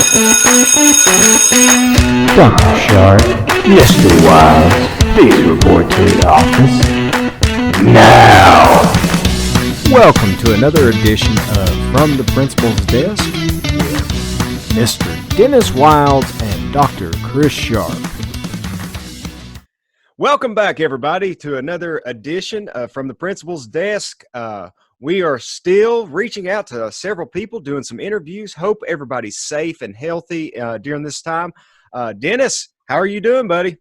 Dr. Sharp, Mr. Wild, please report to the office. Now! Welcome to another edition of From the Principal's Desk with Mr. Dennis Wilds and Dr. Chris Sharp. Welcome back, everybody, to another edition of From the Principal's Desk. We are still reaching out to several people, doing some interviews. Hope everybody's safe and healthy during this time. Dennis, how are you doing, buddy?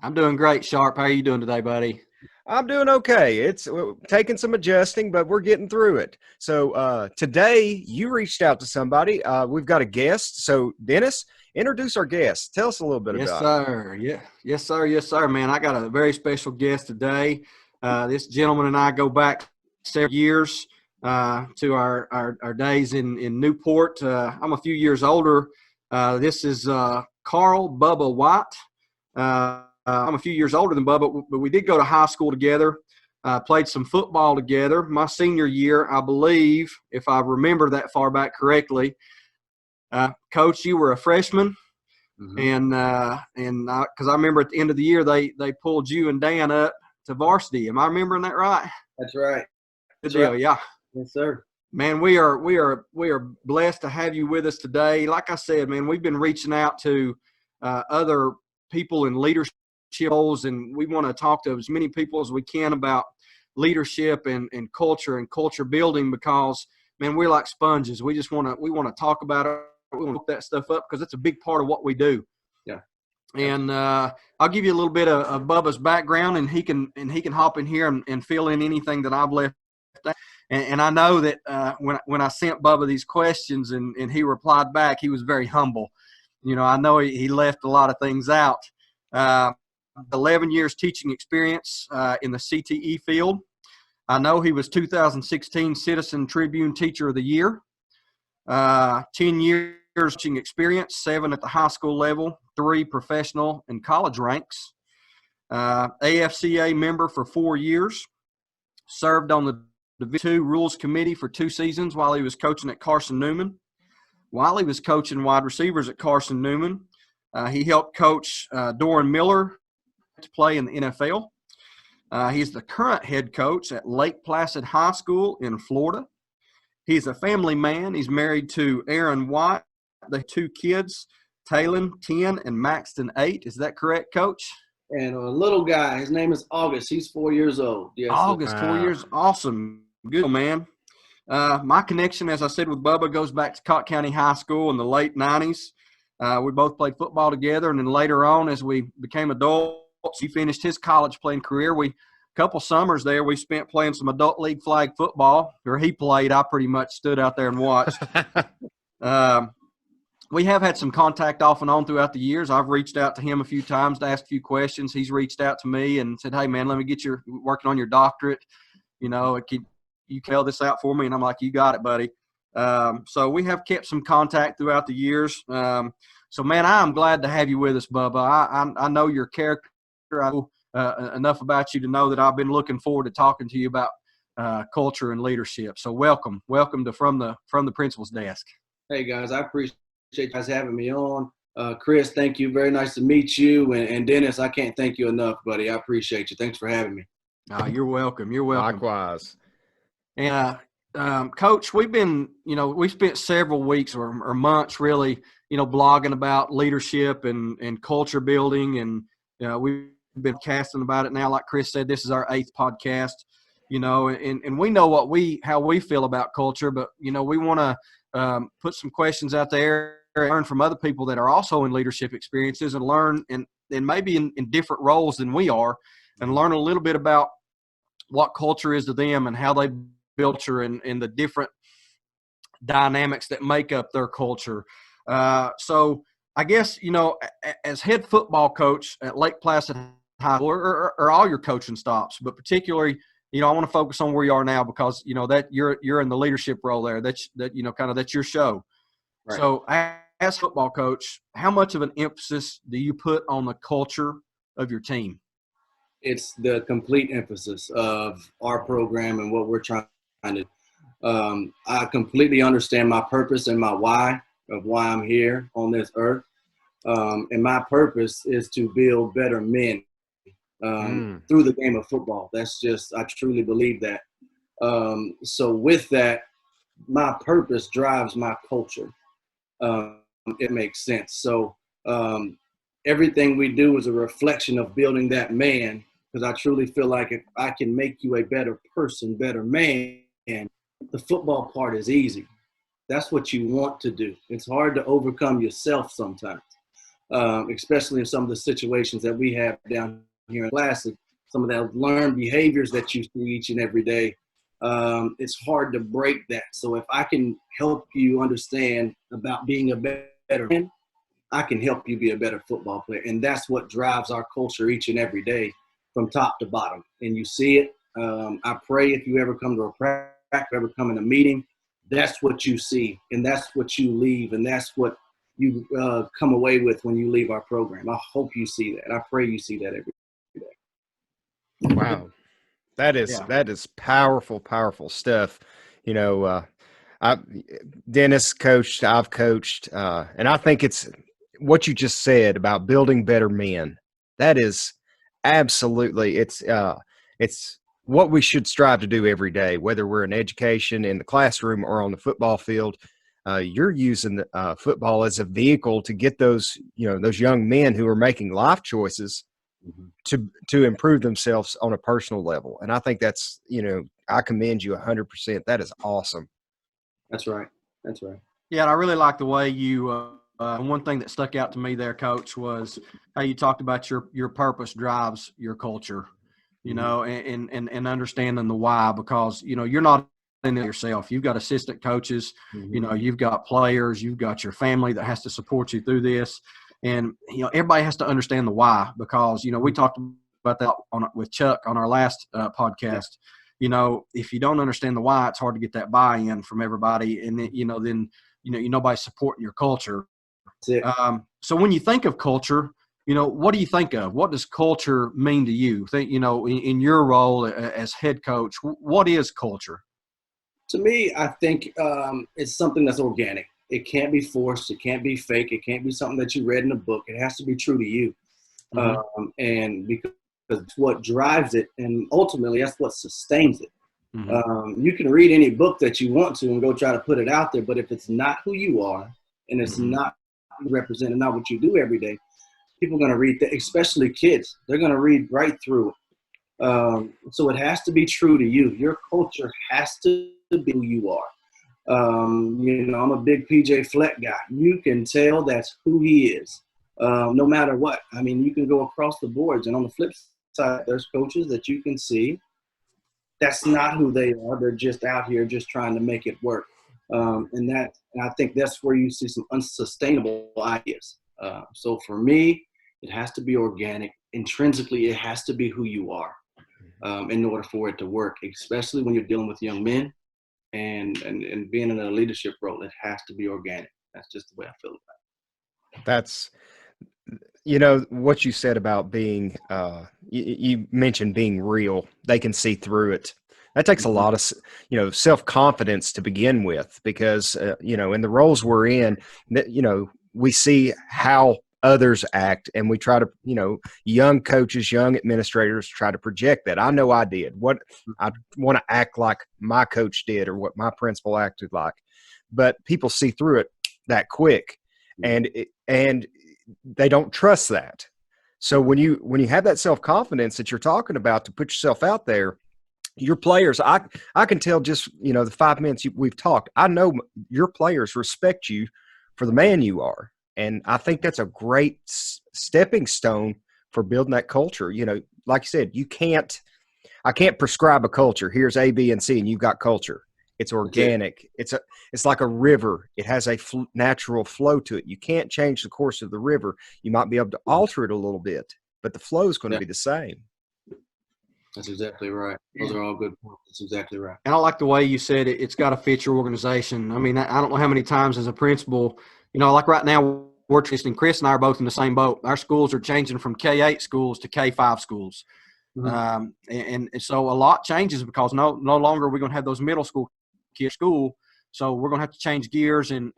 I'm doing great, Sharp. How are you doing today, buddy? I'm doing okay. It's taking some adjusting, but we're getting through it. So today you reached out to somebody. We've got a guest. So Dennis, introduce our guest. Tell us a little bit about it. Sir. Yes, sir. Yes, sir, man. I got a very special guest today. This gentleman and I go back several years to our days in Newport. I'm a few years older. This is Carl Bubba White. I'm a few years older than Bubba, but we did go to high school together, played some football together. My senior year, I believe, if I remember that far back correctly, Coach, you were a freshman, and because I remember at the end of the year they pulled you and Dan up to varsity. Am I remembering that right? That's right. Good deal, yeah. Yes, sir. Man, we are blessed to have you with us today. Like I said, man, we've been reaching out to other people in leadership roles, and we want to talk to as many people as we can about leadership and culture building, because man, we're like sponges. We just want to talk about it. We want to look that stuff up because it's a big part of what we do. Yeah. And I'll give you a little bit of Bubba's background, and he can hop in here and fill in anything that I've left out. And I know that when I sent Bubba these questions and he replied back, he was very humble. You know, I know he left a lot of things out. 11 years teaching experience in the CTE field. I know he was 2016 Citizen Tribune Teacher of the Year. 10 years teaching experience, 7 at the high school level, 3 professional and college ranks. AFCA member for 4 years. Served on the Division II Rules Committee for 2 seasons while he was coaching at Carson Newman. While he was coaching wide receivers at Carson Newman, he helped coach Doran Miller to play in the NFL. He's the current head coach at Lake Placid High School in Florida. He's a family man. He's married to Aaron White. They have 2 kids, Talon, 10, and Maxton, 8. Is that correct, Coach? And a little guy, his name is August. He's 4 years old. Yes, August, 4 years. Awesome. Good, man. My connection, as I said, with Bubba goes back to Cott County High School in the late 90s. We both played football together, and then later on, as we became adults, he finished his college playing career. A couple summers there, we spent playing some adult league flag football, or he played. I pretty much stood out there and watched. We have had some contact off and on throughout the years. I've reached out to him a few times to ask a few questions. He's reached out to me and said, "Hey, man, let me get you working on your doctorate. You know, you spell this out for me?" And I'm like, "You got it, buddy." So we have kept some contact throughout the years. So, man, I'm glad to have you with us, Bubba. I know your character. I know enough about you to know that I've been looking forward to talking to you about culture and leadership. So welcome to From the Principal's Desk. Hey, guys, I appreciate you guys having me on. Chris, thank you. Very nice to meet you. And Dennis, I can't thank you enough, buddy. I appreciate you. Thanks for having me. You're welcome. You're welcome. Likewise. And Coach, we spent several weeks or months really, blogging about leadership and culture building, and we've been casting about it now. Like Chris said, this is our 8th podcast, and we know how we feel about culture, but we want to put some questions out there, learn from other people that are also in leadership experiences, and learn and maybe in different roles than we are, and learn a little bit about what culture is to them and how they build culture and the different dynamics that make up their culture. So I guess, as head football coach at Lake Placid High School, or all your coaching stops, but particularly, I want to focus on where you are now because, that you're in the leadership role there. That's your show. Right. So as football coach, how much of an emphasis do you put on the culture of your team? It's the complete emphasis of our program and what we're trying to do. I completely understand my purpose and my why. of why I'm here on this earth. And my purpose is to build better men through the game of football. That's just, I truly believe that. So with that, my purpose drives my culture. It makes sense. So everything we do is a reflection of building that man, because I truly feel like if I can make you a better person, better man, the football part is easy. That's what you want to do. It's hard to overcome yourself sometimes, especially in some of the situations that we have down here in classic, some of the learned behaviors that you see each and every day. It's hard to break that. So if I can help you understand about being a better man, I can help you be a better football player. And that's what drives our culture each and every day from top to bottom. And you see it. I pray if you ever come to a practice, ever come in a meeting, that's what you see. And that's what you leave. And that's what you come away with when you leave our program. I hope you see that. I pray you see that every day. Wow. That is powerful, powerful stuff. You know, Dennis coached, I've coached, and I think it's what you just said about building better men. That is absolutely, it's what we should strive to do every day, whether we're in education, in the classroom, or on the football field. You're using the, football as a vehicle to get those, those young men who are making life choices to improve themselves on a personal level. And I think that's, I commend you 100%. That is awesome. That's right. That's right. Yeah, and I really like the way you one thing that stuck out to me there, Coach, was how you talked about your purpose drives your culture, and understanding the why, because, you're not in it yourself. You've got assistant coaches, you've got players, you've got your family that has to support you through this. And, everybody has to understand the why, because, we talked about that with Chuck on our last podcast. If you don't understand the why, it's hard to get that buy-in from everybody. And then, nobody's supporting your culture. So when you think of culture, what do you think of? What does culture mean to you? Think, in your role as head coach, what is culture? To me, I think it's something that's organic. It can't be forced. It can't be fake. It can't be something that you read in a book. It has to be true to you. And because it's what drives it, and ultimately that's what sustains it. You can read any book that you want to and go try to put it out there, but if it's not who you are and it's not representing, not what you do every day, people are going to read that, especially kids. They're going to read right through it. So it has to be true to you. Your culture has to be who you are. I'm a big PJ Fleck guy. You can tell that's who he is, no matter what. I mean, you can go across the boards, and on the flip side, there's coaches that you can see that's not who they are. They're just out here just trying to make it work. And I think that's where you see some unsustainable ideas. So for me, it has to be organic. Intrinsically, it has to be who you are in order for it to work, especially when you're dealing with young men and being in a leadership role. It has to be organic. That's just the way I feel about it. That's, what you said about being, you mentioned being real. They can see through it. That takes a lot of, self-confidence to begin with, because, in the roles we're in, we see how others act, and we try to, young coaches, young administrators try to project that. I know I did what I want to act like my coach did, or what my principal acted like, but people see through it that quick, and they don't trust that. So when you have that self-confidence that you're talking about to put yourself out there, your players, I can tell just, the 5 minutes we've talked, I know your players respect you for the man you are. And I think that's a great stepping stone for building that culture. Like you said, I can't prescribe a culture. Here's A, B, and C, and you've got culture. It's organic. It's like a river. It has a natural flow to it. You can't change the course of the river. You might be able to alter it a little bit, but the flow is going to be the same. That's exactly right. Those are all good points. That's exactly right. And I like the way you said it. It's got to fit your organization. I mean, I don't know how many times as a principal, like right now, Chris and I are both in the same boat. Our schools are changing from K-8 schools to K-5 schools. And so a lot changes, because no longer are we going to have those middle school kids at school. So we're going to have to change gears and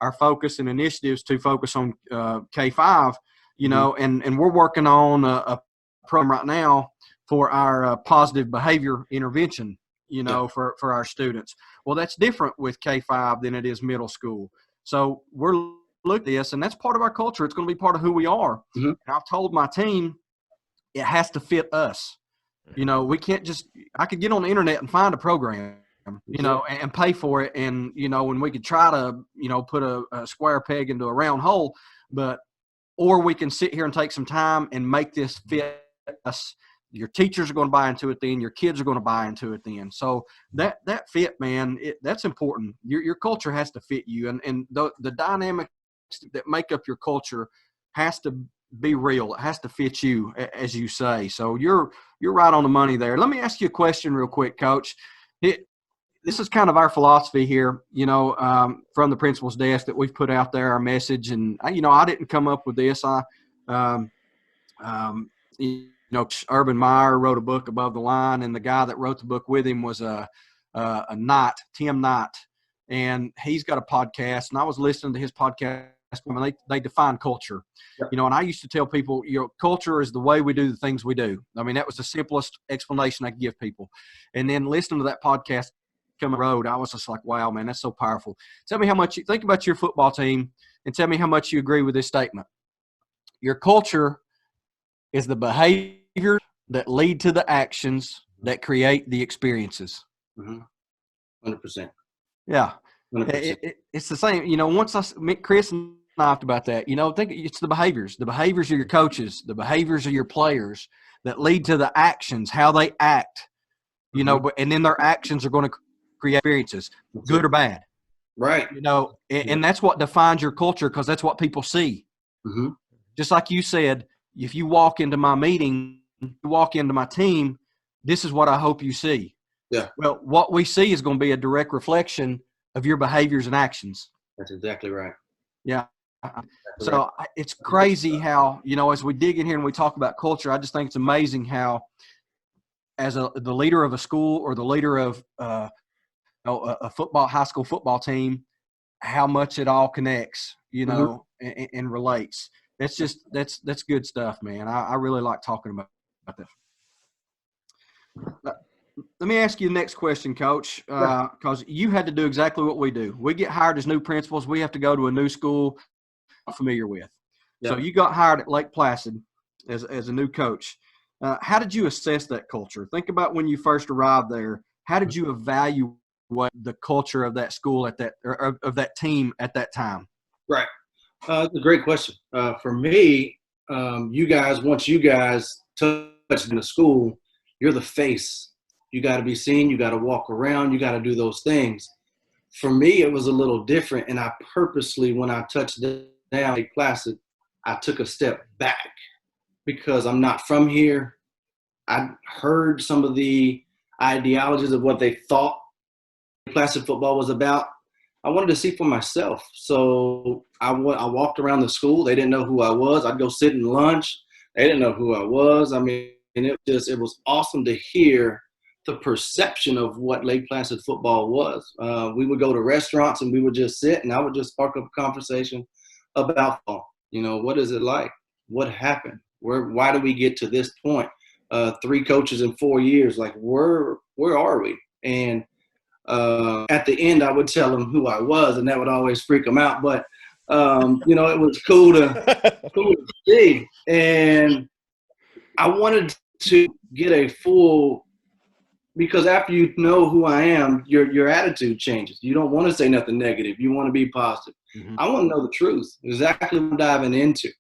our focus and initiatives to focus on K-5, you know, and we're working on a program right now for our positive behavior intervention, you know, for our students. Well, that's different with K-5 than it is middle school. So we're looking at this, and that's part of our culture. It's going to be part of who we are. And I've told my team it has to fit us. You know, we can't just – I could get on the internet and find a program, you know, and pay for it. And, you know, and we could try to, you know, put a square peg into a round hole. But – or we can sit here and take some time and make this fit us. Your teachers are going to buy into it then. Your kids are going to buy into it then. So that fit, man, that's important. Your culture has to fit you. And the dynamics that make up your culture has to be real. It has to fit you, as you say. So you're right on the money there. Let me ask you a question real quick, Coach. This is kind of our philosophy here, you know, from the principal's desk that we've put out there, our message. And, you know, I didn't come up with this. You know, Urban Meyer wrote a book, Above the Line, and the guy that wrote the book with him was a Knight, Tim Knight. And he's got a podcast, and I was listening to his podcast. They define culture, you know, and I used to tell people, you know, culture is the way we do the things we do. I mean, that was the simplest explanation I could give people. And then listening to that podcast come the road, I was just like, wow, man, that's so powerful. Tell me how much you think about your football team, and tell me how much you agree with this statement. Your culture is the behavior that lead to the actions that create the experiences. 100%. Yeah. 100%. It's the same. You know, once Chris and I talked about that, you know, I think it's the behaviors. The behaviors of your coaches, the behaviors of your players that lead to the actions, how they act, you know, and then their actions are going to create experiences, good or bad. Right. You know, and that's what defines your culture, because that's what people see. Just like you said, if you walk into my meeting, you walk into my team, this is what I hope you see. Yeah. Well, what we see is going to be a direct reflection of your behaviors and actions. That's exactly right. Yeah. So it's crazy how, you know, as we dig in here and we talk about culture, I just think it's amazing how, as the leader of a school or the leader of a high school football team, how much it all connects, you know, and relates. That's just that's good stuff, man. I really like talking about that. Let me ask you the next question, Coach, because you had to do exactly what we do. We get hired as new principals. We have to go to a new school I'm familiar with. So you got hired at Lake Placid as a new coach. How did you assess that culture? Think about when you first arrived there. How did you evaluate the culture of that school at that or of that team at that time? Right. That's a great question. For me, once you guys touch in the school, you're the face. You got to be seen. You got to walk around. You got to do those things. For me, it was a little different. And I purposely, when I touched down Lake Placid, I took a step back because I'm not from here. I heard some of the ideologies of what they thought Placid football was about. I wanted to see for myself. So I walked around the school. They didn't know who I was. I'd go sit in lunch. They didn't know who I was. I mean, and it was awesome to hear the perception of what Lake Placid football was. We would go to restaurants and we would just sit, and I would just spark up a conversation about football. You know, what is it like? What happened? Why do we get to this point? 3 coaches in 4 years. Like, where are we? And at the end, I would tell them who I was, and that would always freak them out. But you know, it was cool to see. And I wanted to get a full, because after you know who I am, your attitude changes. You don't want to say nothing negative. You want to be positive. I want to know the truth, exactly what I'm diving into.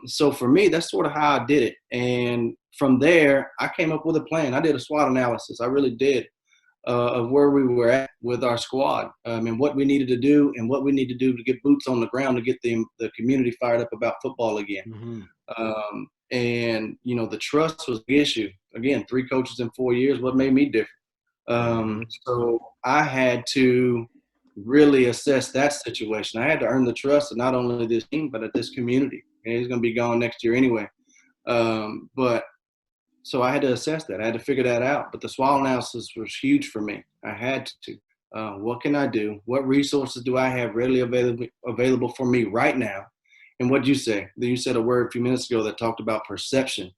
So for me, that's sort of how I did it. And from there, I came up with a plan. I did a SWOT analysis. I really did, of where we were at with our squad, and what we needed to do and what we need to do to get boots on the ground to get the community fired up about football again. And, you know, the trust was the issue. Again, 3 coaches in 4 years, what made me different? So I had to really assess that situation. I had to earn the trust of not only this team, but of this community. And he's going to be gone next year anyway. So I had to assess that. I had to figure that out. But the SWOT analysis was huge for me. I had to. What can I do? What resources do I have readily available for me right now? And what you say? You said a word a few minutes ago that talked about perception.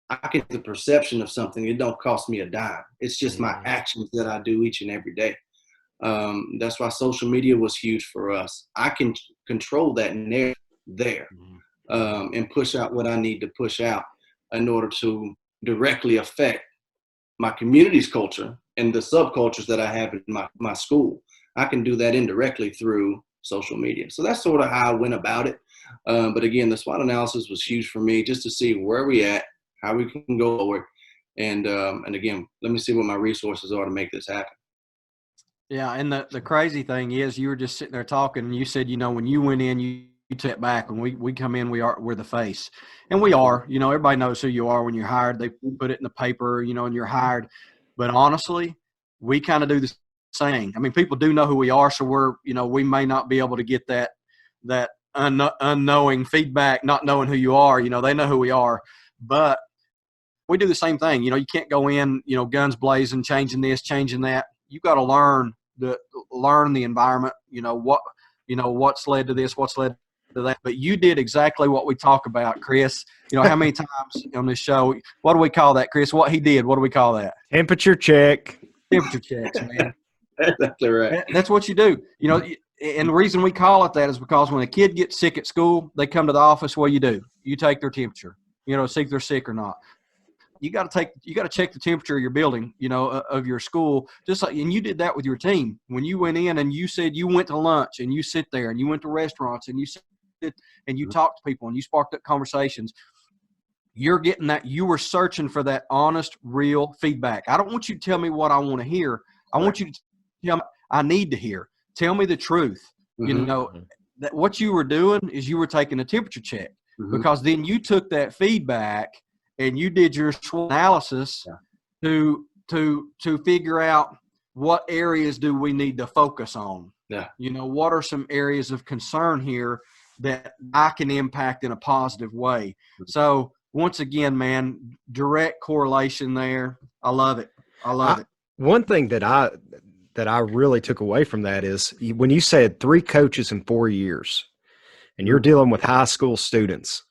I get the perception of something. It don't cost me a dime. It's just my actions that I do each and every day. That's why social media was huge for us. I can control that narrative there and push out what I need to push out in order to directly affect my community's culture and the subcultures that I have in my school. I can do that indirectly through social media. So that's sort of how I went about it. But again, the SWOT analysis was huge for me just to see where we at, how we can go forward. And again, let me see what my resources are to make this happen. Yeah, and the crazy thing is, you were just sitting there talking, and you said, when you went in, you took back. When we come in, we're the face, and we are. Everybody knows who you are when you're hired. They put it in the paper, and you're hired. But honestly, we kind of do the same. I mean, people do know who we are, so we may not be able to get that unknowing feedback, not knowing who you are. They know who we are, but we do the same thing. You can't go in, guns blazing, changing this, changing that. You got to learn the environment. What's led to this, what's led to that. But you did exactly what we talk about, Chris. How many times on this show? What do we call that, Chris? What he did? What do we call that? Temperature check. Temperature checks, man. That's exactly right. That's what you do. And the reason we call it that is because when a kid gets sick at school, they come to the office. What do? You take their temperature. See if they're sick or not. You got to check the temperature of your building, of your school, and you did that with your team. When you went in and you said you went to lunch and you sit there and you went to restaurants and you sit and you talk to people and you sparked up conversations, you're getting that. You were searching for that honest, real feedback. I don't want you to tell me what I want to hear. I want you to tell me I need to hear. Tell me the truth. That what you were doing is you were taking a temperature check, because then you took that feedback and you did your SWOT analysis to figure out what areas do we need to focus on. Yeah. What are some areas of concern here that I can impact in a positive way. So once again, man, direct correlation there. I love it. I love it. One thing that I really took away from that is when you said 3 coaches in 4 years and you're dealing with high school students,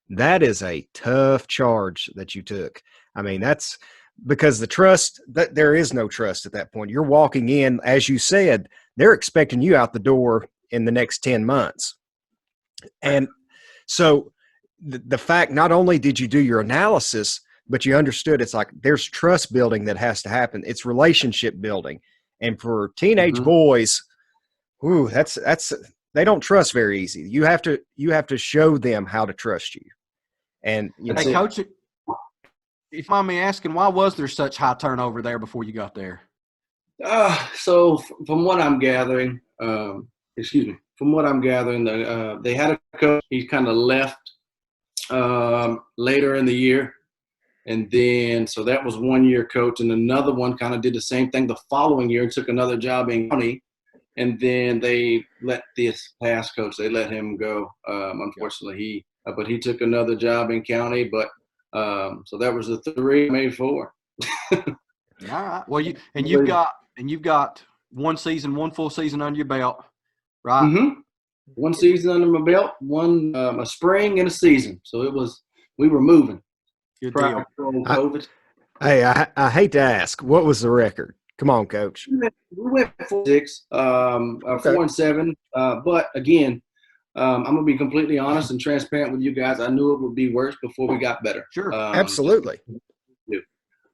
that is a tough charge that you took. I mean, that's because the trust, that there is no trust at that point. You're walking in, as you said, they're expecting you out the door in the next 10 months. And so the fact, not only did you do your analysis, but you understood it's like there's trust building that has to happen. It's relationship building. And for teenage boys, that's they don't trust very easy. You have to show them how to trust you. And hey, Coach, if you mind me asking, why was there such high turnover there before you got there? So from what I'm gathering, they had a coach. He kind of left later in the year. And then, so that was 1-year coach, and another one kind of did the same thing the following year and took another job in county. And then they let this past coach, they let him go. Unfortunately, but he took another job in county. But so that was the 3, maybe 4. All right. Well, you've got one full season under your belt, right? Mm-hmm. 1 season under my belt, a spring and a season. So we were moving. Good deal. COVID. Hey, I hate to ask, what was the record? Come on, Coach. We went 4-6, 4-7. But again, I'm gonna be completely honest and transparent with you guys. I knew it would be worse before we got better. Sure, absolutely.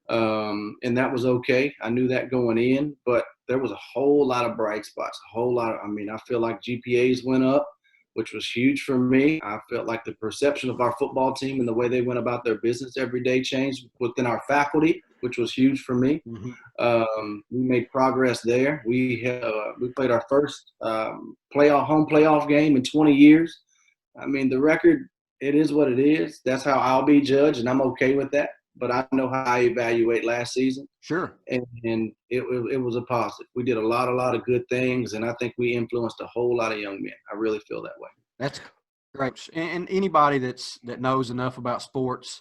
And that was okay. I knew that going in, but there was a whole lot of bright spots. I feel like GPAs went up, which was huge for me. I felt like the perception of our football team and the way they went about their business every day changed within our faculty, which was huge for me. We made progress there. We played our first home playoff game in 20 years. I mean, the record, it is what it is. That's how I'll be judged, and I'm okay with that. But I know how I evaluate last season. Sure. And it was a positive. We did a lot of good things, and I think we influenced a whole lot of young men. I really feel that way. That's great. And anybody that knows enough about sports,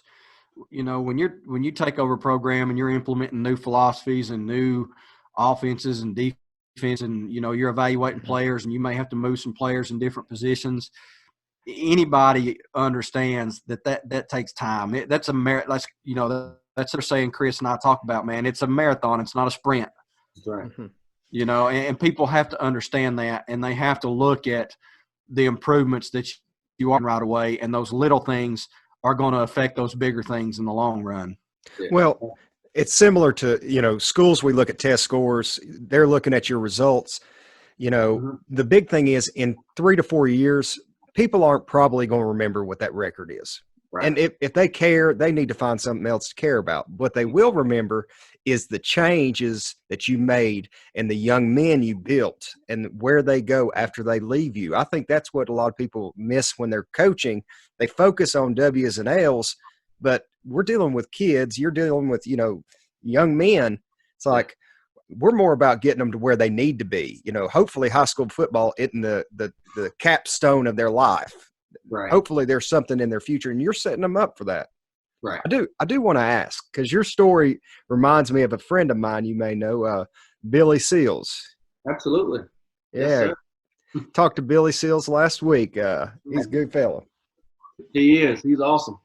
when you take over a program and you're implementing new philosophies and new offenses and defense and, you're evaluating players and you may have to move some players in different positions. Anybody understands that takes time. That's that's what they're saying, Chris and I talk about, man. It's a marathon. It's not a sprint. That's right. And people have to understand that, and they have to look at the improvements that you are right away, and those little things are going to affect those bigger things in the long run. Well, it's similar to, schools. We look at test scores. They're looking at your results. The big thing is in 3 to 4 years, people aren't probably going to remember what that record is. Right. And if they care, they need to find something else to care about. What they will remember is the changes that you made and the young men you built and where they go after they leave you. I think that's what a lot of people miss when they're coaching. They focus on W's and L's, but we're dealing with kids. You're dealing with, young men. It's like we're more about getting them to where they need to be. Hopefully high school football isn't the capstone of their life. Right. Hopefully there's something in their future, and you're setting them up for that. Right. I do want to ask, because your story reminds me of a friend of mine you may know, Billy Seals. Absolutely. Yeah. Yes, talked to Billy Seals last week. He's a good fella. He is. He's awesome.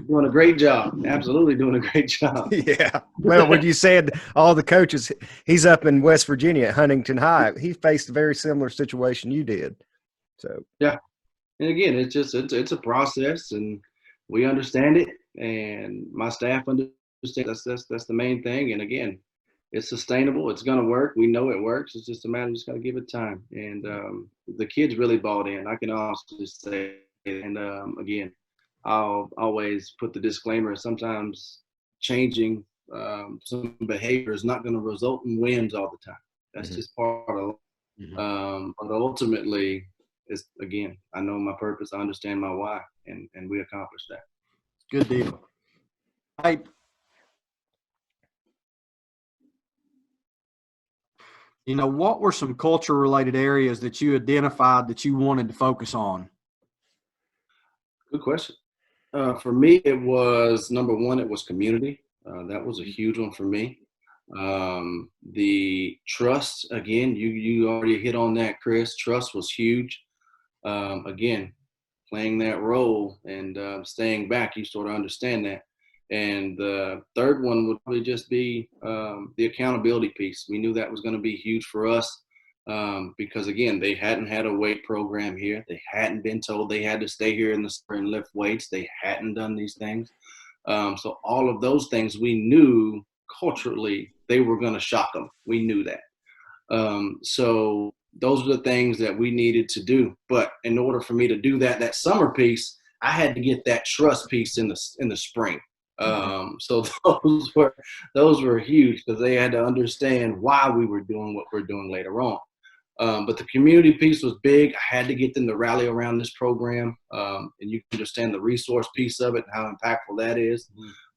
Doing a great job. Absolutely doing a great job. Yeah. Well, when you said all the coaches, he's up in West Virginia at Huntington High. He faced a very similar situation you did. So yeah. And again, it's a process, and we understand it, and my staff understands. That's the main thing. And again, it's sustainable. It's going to work. We know it works. It's just a matter of just got to give it time. And the kids really bought in. I can honestly say. And again, I'll always put the disclaimer. Sometimes changing some behavior is not going to result in wins all the time. That's just part of it. But ultimately, it's, again, I know my purpose, I understand my why, and we accomplished that. Good deal. What were some culture-related areas that you identified that you wanted to focus on? Good question. For me, it was, number one, it was community. That was a huge one for me. The trust, again, you already hit on that, Chris. Trust was huge. Again, playing that role and staying back, you sort of understand that. And the third one would probably just be the accountability piece. We knew that was going to be huge for us because, again, they hadn't had a weight program here. They hadn't been told they had to stay here in the spring and lift weights. They hadn't done these things. So all of those things we knew culturally they were going to shock them. We knew that. So those are the things that we needed to do. But in order for me to do that summer piece, I had to get that trust piece in the spring. So those were huge because they had to understand why we were doing what we're doing later on. But the community piece was big. I had to get them to rally around this program. And you can understand the resource piece of it, and how impactful that is.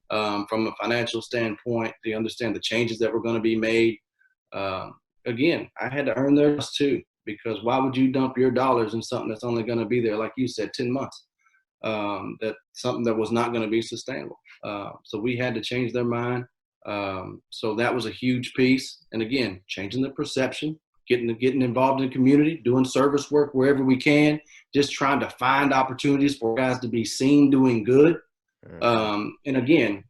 From a financial standpoint, to understand the changes that were going to be made. Again, I had to earn their trust too, because why would you dump your dollars in something that's only going to be there, like you said, 10 months? That something that was not going to be sustainable. So we had to change their mind. So that was a huge piece. And again, changing the perception, getting involved in the community, doing service work wherever we can, just trying to find opportunities for guys to be seen doing good. And again,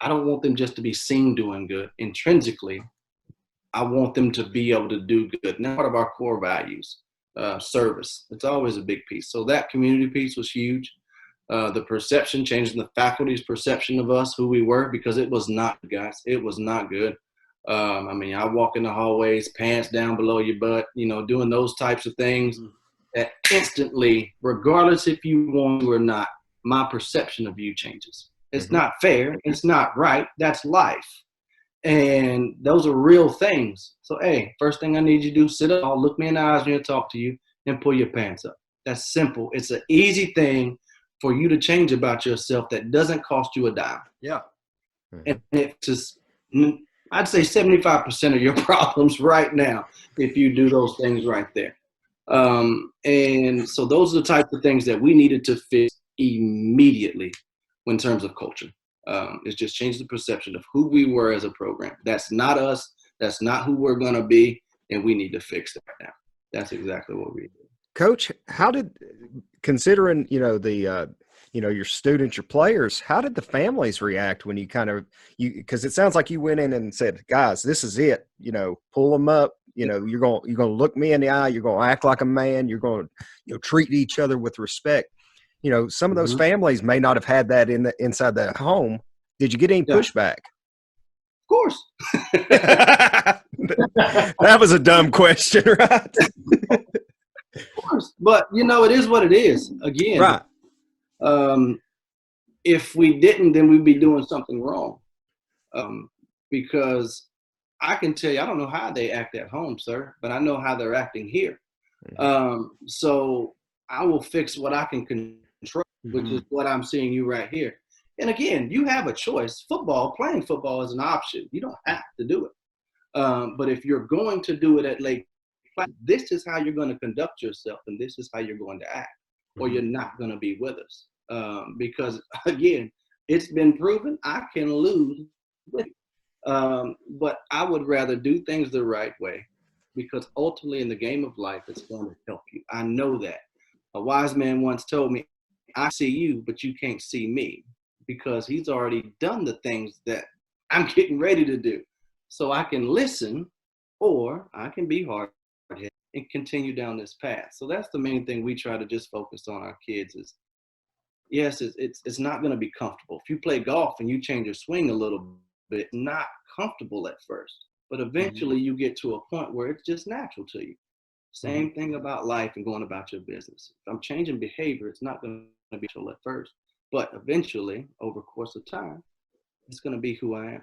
I don't want them just to be seen doing good intrinsically. I want them to be able to do good. Now, part of our core values, service, it's always a big piece. So that community piece was huge. The perception, changing the faculty's perception of us, who we were, because it was not, guys, it was not good. I walk in the hallways, pants down below your butt, doing those types of things that instantly, regardless if you want to or not, my perception of you changes. It's not fair. It's not right. That's life. And those are real things. So, hey, first thing I need you to do, sit up, look me in the eyes when I talk to you, and pull your pants up. That's simple. It's an easy thing for you to change about yourself that doesn't cost you a dime. Yeah. And it's just, I'd say 75% of your problems right now if you do those things right there. And so those are the types of things that we needed to fix immediately in terms of culture. It's just changed the perception of who we were as a program. That's not us. That's not who we're going to be. and we need to fix that now. That's exactly what we do. Coach, how did, considering, your students, your players, how did the families react when because it sounds like you went in and said, guys, this is it, pull them up, you're going to look me in the eye, you're going to act like a man, you're going to, treat each other with respect. Some of those families may not have had that inside the home. Did you get any pushback? Of course. That was a dumb question, right? Of course. But, it is what it is. Again, right. If we didn't, then we'd be doing something wrong. Because I can tell you, I don't know how they act at home, sir, but I know how they're acting here. So I will fix what I can control, which is what I'm seeing you right here. And again, you have a choice. Playing football is an option. You don't have to do it. But if you're going to do it at Lake, this is how you're going to conduct yourself, and this is how you're going to act, or you're not going to be with us. Because again, it's been proven I can lose with you. But I would rather do things the right way, because ultimately in the game of life, it's going to help you. I know that. A wise man once told me, I see you, but you can't see me, because he's already done the things that I'm getting ready to do. So I can listen, or I can be hard-headed and continue down this path. So that's the main thing we try to just focus on our kids is, yes, it's not going to be comfortable. If you play golf and you change your swing a little bit, not comfortable at first, but eventually you get to a point where it's just natural to you. Same thing about life and going about your business. If I'm changing behavior, it's not going to be natural at first, but eventually, over the course of time, it's going to be who I am.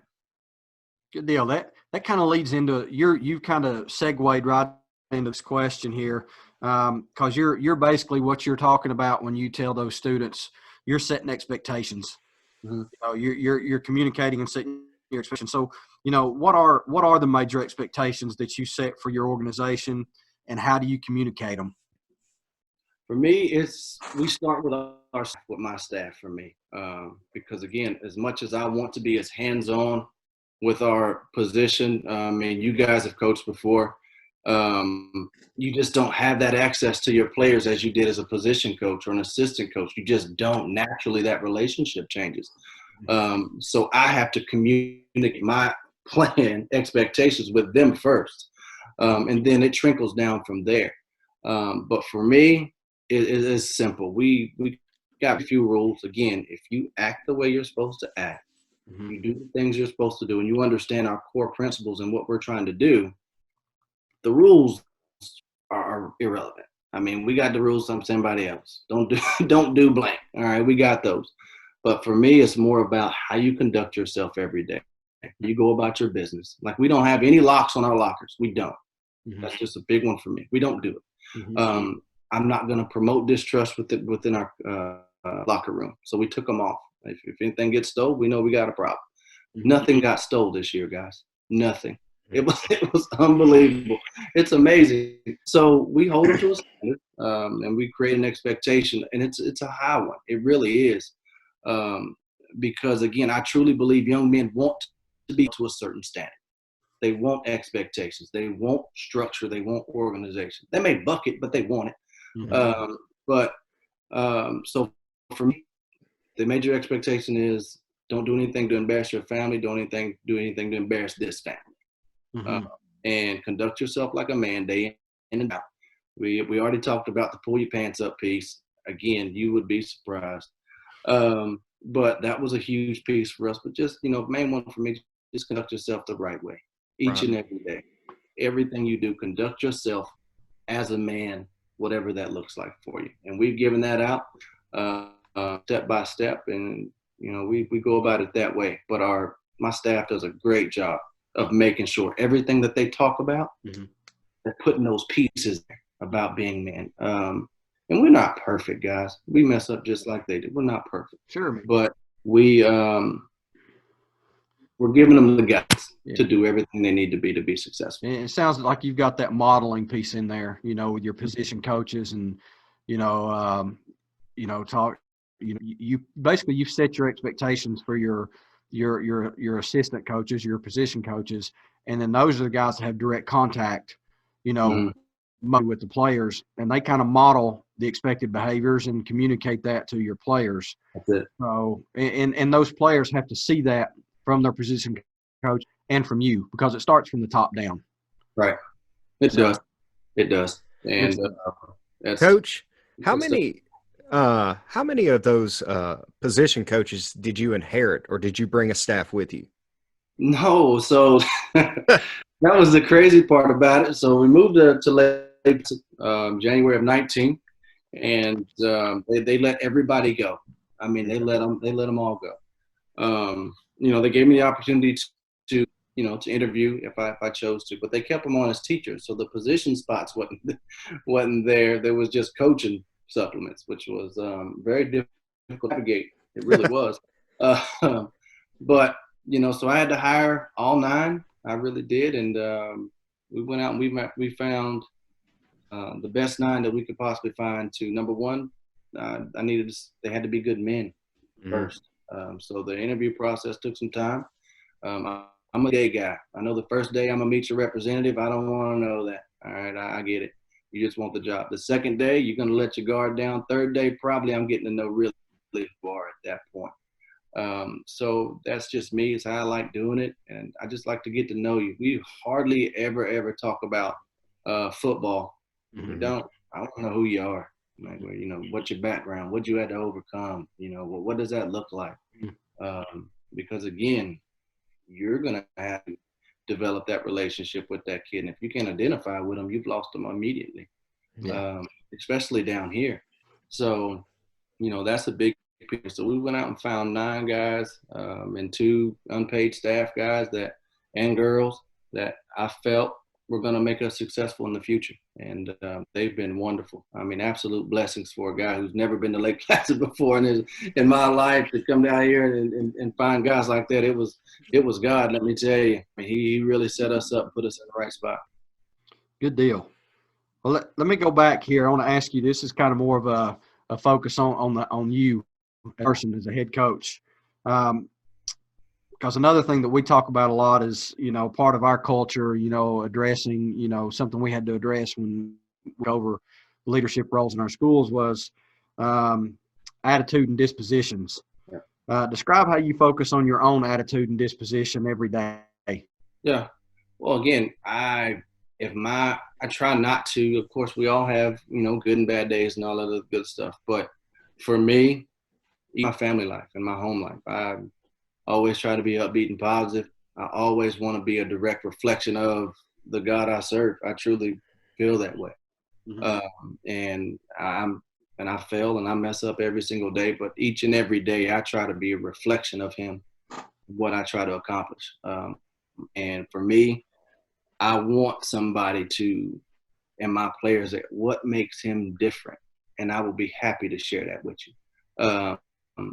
Good deal. That kind of leads into you've kind of segued right into this question here, because you're basically what you're talking about when you tell those students you're setting expectations. You're communicating and setting your expectations. So what are the major expectations that you set for your organization, and how do you communicate them? For me, we start with with my staff. For me, because again, as much as I want to be as hands-on with our position, you guys have coached before. You just don't have that access to your players as you did as a position coach or an assistant coach. You just don't. Naturally, that relationship changes. So I have to communicate my plan, expectations with them first, and then it trickles down from there. But for me, it is simple. We got a few rules. Again, if you act the way you're supposed to act, you do the things you're supposed to do, and you understand our core principles and what we're trying to do, the rules are irrelevant. We got the rules from somebody else. Don't do blank. All right, we got those. But for me, it's more about how you conduct yourself every day. You go about your business. Like, we don't have any locks on our lockers. We don't. That's just a big one for me. We don't do it. I'm not going to promote distrust within our locker room. So we took them off. If anything gets stolen, we know we got a problem. Nothing got stolen this year, guys. Nothing. It was unbelievable. It's amazing. So we hold them to a standard, and we create an expectation, and it's a high one. It really is, because again, I truly believe young men want to be to a certain standard. They want expectations. They want structure. They want organization. They may buck it, but they want it. So for me, the major expectation is don't do anything to embarrass your family. Don't do anything to embarrass this family. And conduct yourself like a man day in and out. We already talked about the pull your pants up piece. Again, you would be surprised. But that was a huge piece for us. But just, main one for me, just conduct yourself the right way each and every day. Everything you do, conduct yourself as a man, whatever that looks like for you. And we've given that out step by step, and we go about it that way. But my staff does a great job of making sure everything that they talk about, they're putting those pieces about being men. And we're not perfect, guys. We mess up just like they do. We're not perfect. Sure. But we're giving them the guts to do everything they need to be successful. And it sounds like you've got that modeling piece in there, with your position coaches and, you basically you've set your expectations for your assistant coaches, your position coaches, and then those are the guys that have direct contact you know, with the players, and they kind of model the expected behaviors and communicate that to your players. That's it. So, and those players have to see that from their position coach and from you, because it starts from the top down. Right. It does. It does. And that's, Coach, how many of those position coaches did you inherit, or did you bring a staff with you? No, so that was the crazy part about it. So we moved to late January of 19, and they let everybody go. I mean, they let them all go. You know, they gave me the opportunity to to interview if I chose to, but they kept them on as teachers. So the position spots wasn't there. There was just coaching supplements, which was very difficult to navigate. It really was. But so I had to hire all 9. I really did, and we went out and we found the best 9 that we could possibly find. To number one, they had to be good men first. So the interview process took some time. I'm a day guy. I know the first day I'm gonna meet your representative. I don't want to know that. All right, I get it. You just want the job. The second day, you're gonna let your guard down. Third day, probably I'm getting to know really who you are at that point. So that's just me. It's how I like doing it, and I just like to get to know you. We hardly ever talk about football. We don't. I want to know who you are. Like, what's your background? What you had to overcome? What does that look like? Because again, you're gonna have to develop that relationship with that kid, and if you can't identify with them, you've lost them immediately. Especially down here. So, that's a big piece. So we went out and found 9 guys and 2 unpaid staff guys and girls that I felt were going to make us successful in the future. And they've been wonderful. I mean, absolute blessings for a guy who's never been to Lake Placid before in my life, to come down here and find guys like that. It was God, let me tell you. I mean, he really set us up, put us in the right spot. Good deal. Well, let me go back here. I want to ask you, this is kind of more of a focus on you as a person, as a head coach. Because another thing that we talk about a lot is, part of our culture, addressing, something we had to address when we went over leadership roles in our schools was attitude and dispositions. Yeah. Describe how you focus on your own attitude and disposition every day. Yeah. Well, again, I try not to. Of course, we all have, good and bad days and all of the good stuff. But for me, my family life and my home life, I always try to be upbeat and positive. I always want to be a direct reflection of the God I serve. I truly feel that way. And I fail and I mess up every single day, but each and every day I try to be a reflection of Him, what I try to accomplish. And for me, I want somebody and my players, what makes him different, and I will be happy to share that with you.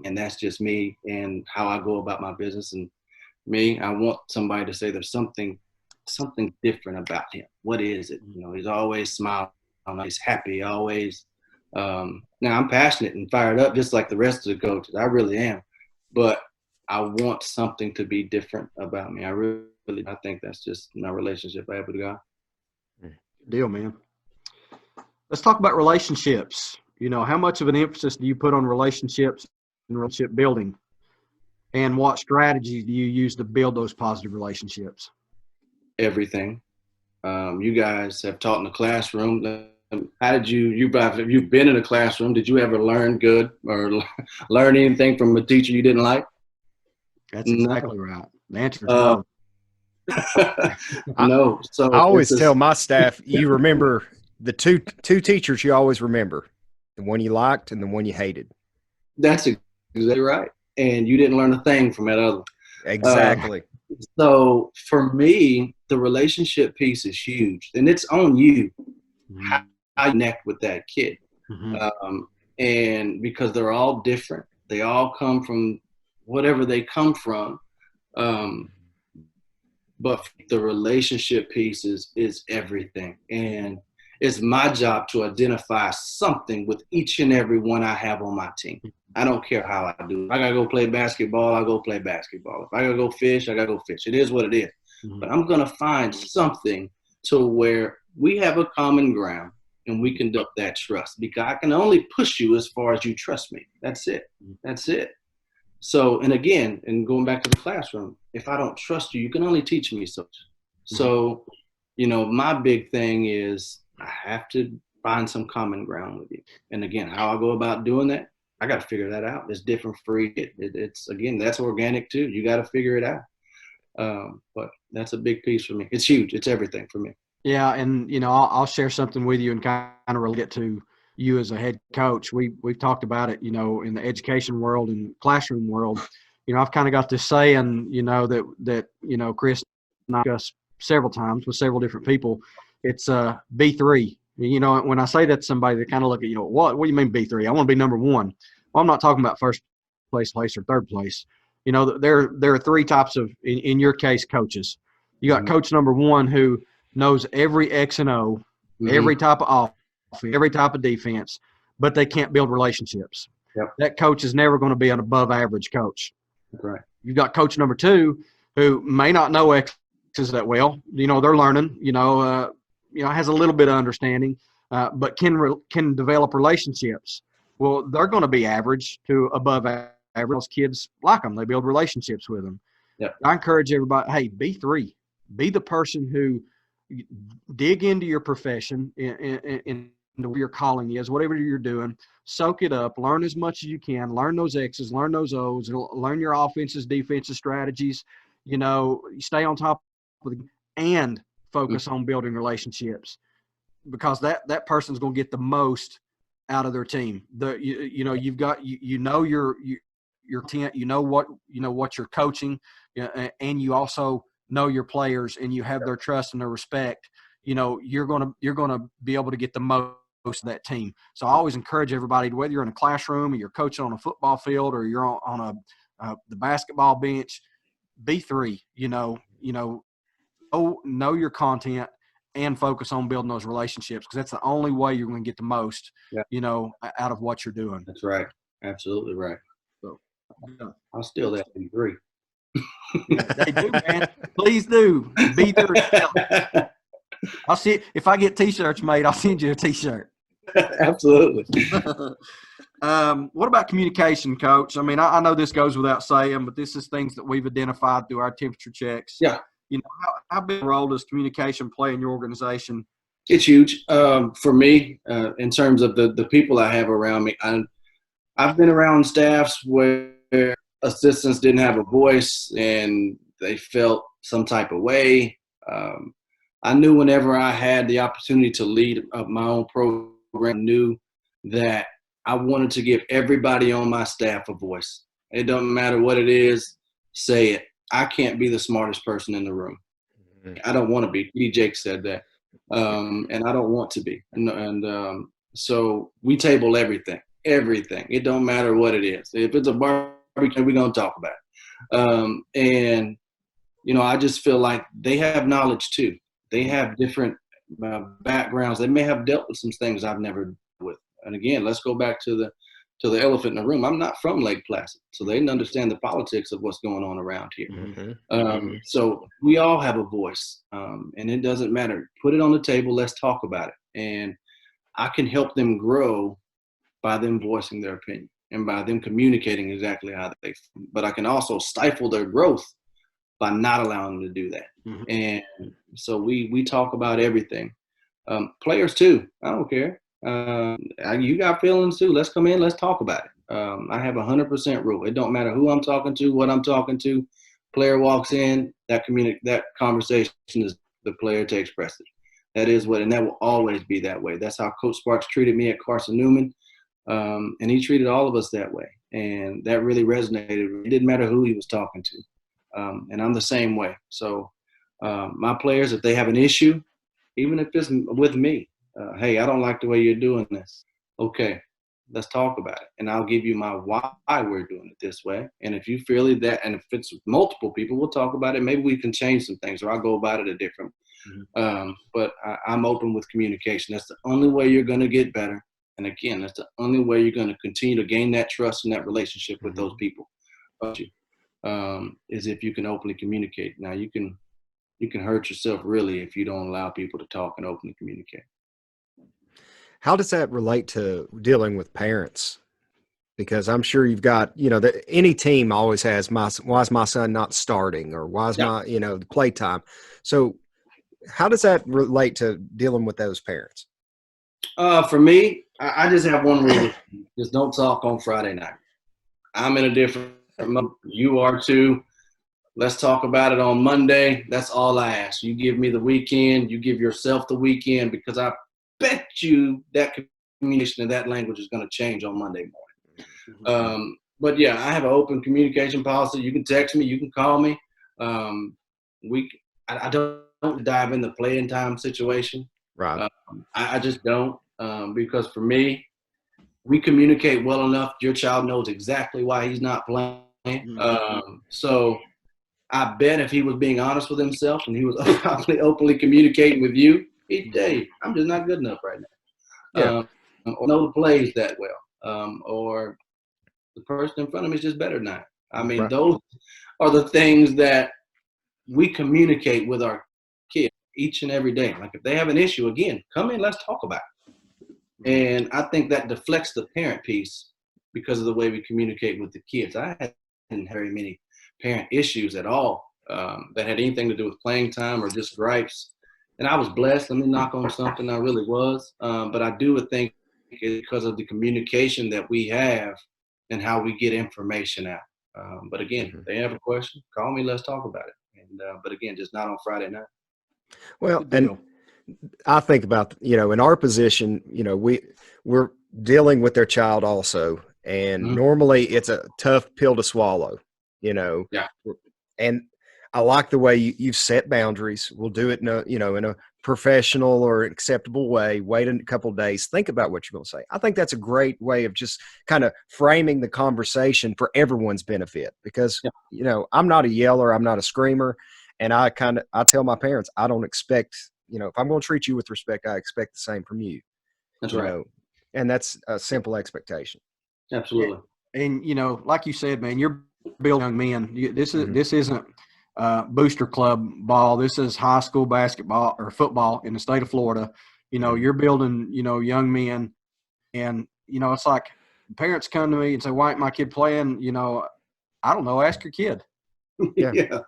And that's just me and how I go about my business. And me, I want somebody to say there's something different about him. What is it? He's always smiling. He's happy. Always. Now I'm passionate and fired up, just like the rest of the coaches. I really am. But I want something to be different about me. I think that's just my relationship I have with God. Good deal, man. Let's talk about relationships. How much of an emphasis do you put on relationships and relationship building? And what strategies do you use to build those positive relationships? Everything. You guys have taught in the classroom. How did you've been in a classroom, did you ever learn good or learn anything from a teacher you didn't like? That's exactly right. The answer is no. No. So I always tell my staff, you remember the two teachers you always remember, the one you liked and the one you hated. That's exactly right. And you didn't learn a thing from that other one. Exactly. So for me, the relationship piece is huge, and it's on you how you connect with that kid. And because they're all different, they all come from whatever they come from. But the relationship piece is everything. And it's my job to identify something with each and every one I have on my team. I don't care how I do it. If I got to go play basketball, I go play basketball. If I got to go fish, I got to go fish. It is what it is. But I'm going to find something to where we have a common ground and we conduct that trust, because I can only push you as far as you trust me. That's it. That's it. So, and again, and going back to the classroom, if I don't trust you, you can only teach me so much. So, my big thing is I have to find some common ground with you. And again, how I go about doing that, I got to figure that out. It's different for each. It's again, that's organic too. You got to figure it out. But that's a big piece for me. It's huge. It's everything for me. Yeah, and I'll share something with you and kind of relate it to you as a head coach. We've talked about it, in the education world and classroom world. I've kind of got this saying, that Chris and I discussed several times with several different people. It's B3. When I say that to somebody, they kind of look at, what do you mean B3? I want to be number one. Well, I'm not talking about first place or third place. There are three types of, in your case, coaches. You got coach number one who knows every X and O, every type of offense, every type of defense, but they can't build relationships. Yep. That coach is never going to be an above average coach. That's right. You've got coach number two who may not know X's that well. They're learning, has a little bit of understanding, but can develop relationships. Well, they're going to be average to above average. Those kids like them. They build relationships with them. Yep. I encourage everybody, hey, be three. Be the person who dig into your profession and where your calling is, whatever you're doing. Soak it up. Learn as much as you can. Learn those X's. Learn those O's. Learn your offenses, defensive strategies. Stay on top of it and focus on building relationships, because that person's going to get the most out of their team. You've got your tent. What you're coaching, and you also know your players, and you have their trust and their respect. You're gonna be able to get the most of that team. So I always encourage everybody, whether you're in a classroom or you're coaching on a football field or you're on the basketball bench, be three. Know your content and focus on building those relationships, because that's the only way you're going to get the most, out of what you're doing. That's right. Absolutely right. So, I'll steal that B3. They do, man. Please do. Be there. I'll see if I get T-shirts made. I'll send you a T-shirt. Absolutely. What about communication, Coach? I mean, I know this goes without saying, but this is things that we've identified through our temperature checks. Yeah. How big a role does communication play in your organization? It's huge for me in terms of the people I have around me. I've been around staffs where assistants didn't have a voice and they felt some type of way. I knew whenever I had the opportunity to lead my own program, I knew that I wanted to give everybody on my staff a voice. It doesn't matter what it is, say it. I can't be the smartest person in the room. I don't want to be. Jake said that. And I don't want to be. And so we table everything. It don't matter what it is. If it's a barbecue, we're going to talk about it. And, I just feel like they have knowledge too. They have different backgrounds. They may have dealt with some things I've never dealt with. And again, let's go back to the elephant in the room. I'm not from Lake Placid, so they didn't understand the politics of what's going on around here. Mm-hmm. So we all have a voice, and it doesn't matter. Put it on the table. Let's talk about it. And I can help them grow by them voicing their opinion and by them communicating exactly how they feel. But I can also stifle their growth by not allowing them to do that. Mm-hmm. And so we talk about everything. Players too. I don't care. You got feelings too. Let's come in. Let's talk about it. I have 100% rule. It don't matter who I'm talking to, what I'm talking to. Player walks in, that conversation is the player to express it. That is what, and that will always be that way. That's how Coach Sparks treated me at Carson Newman. And he treated all of us that way. And that really resonated. It didn't matter who he was talking to. And I'm the same way. So my players, if they have an issue, even if it's with me, hey, I don't like the way you're doing this. Okay, let's talk about it. And I'll give you my why we're doing it this way. And if you feel that, and if it's multiple people, we'll talk about it. Maybe we can change some things, or I'll go about it a different. But I'm open with communication. That's the only way you're going to get better. And again, that's the only way you're going to continue to gain that trust and that relationship with those people. Is if you can openly communicate. Now you can you can hurt yourself really if you don't allow people to talk and openly communicate. How does that relate to dealing with parents? Because I'm sure you've got, any team always has why is my son not starting, or why is Yeah. my, the playtime. So how does that relate to dealing with those parents? For me, I just have one rule: just don't talk on Friday night. I'm in a different mode. You are too. Let's talk about it on Monday. That's all I ask. You give me the weekend. You give yourself the weekend, because I bet you that communication and that language is going to change on Monday morning. But yeah, I have an open communication policy. You can text me. You can call me. Um, I don't dive in the playing time situation. Right. I just don't, because for me, we communicate well enough. Your child knows exactly why he's not playing. So I bet if he was being honest with himself and he was probably openly communicating with you, he'd say, I'm just not good enough right now. Yeah. Or know the plays that well. Or the person in front of me is just better than I. I mean, Right. those are the things that we communicate with our kids each and every day. Like if they have an issue, again, come in, let's talk about it. And I think that deflects the parent piece because of the way we communicate with the kids. I hadn't very many parent issues at all that had anything to do with playing time or just gripes. And I was blessed. Let me knock on something. I really was. But I do think it's because of the communication that we have and how we get information out. But again, if they have a question, call me. Let's talk about it. And but again, just not on Friday night. Well, and I think about, in our position, we're dealing with their child also. And normally it's a tough pill to swallow, Yeah. And I like the way you've set boundaries. We'll do it in a professional or acceptable way. Wait a couple of days. Think about what you're going to say. I think that's a great way of just kind of framing the conversation for everyone's benefit, because, I'm not a yeller. I'm not a screamer. And I tell my parents, I don't expect, if I'm going to treat you with respect, I expect the same from you. That's right. And that's a simple expectation. Absolutely. And like you said, man, you're building young men. This isn't booster club ball. This is high school basketball or football in the state of Florida. You're building, young men, and it's like parents come to me and say, "Why ain't my kid playing?" I don't know. Ask your kid. Yeah.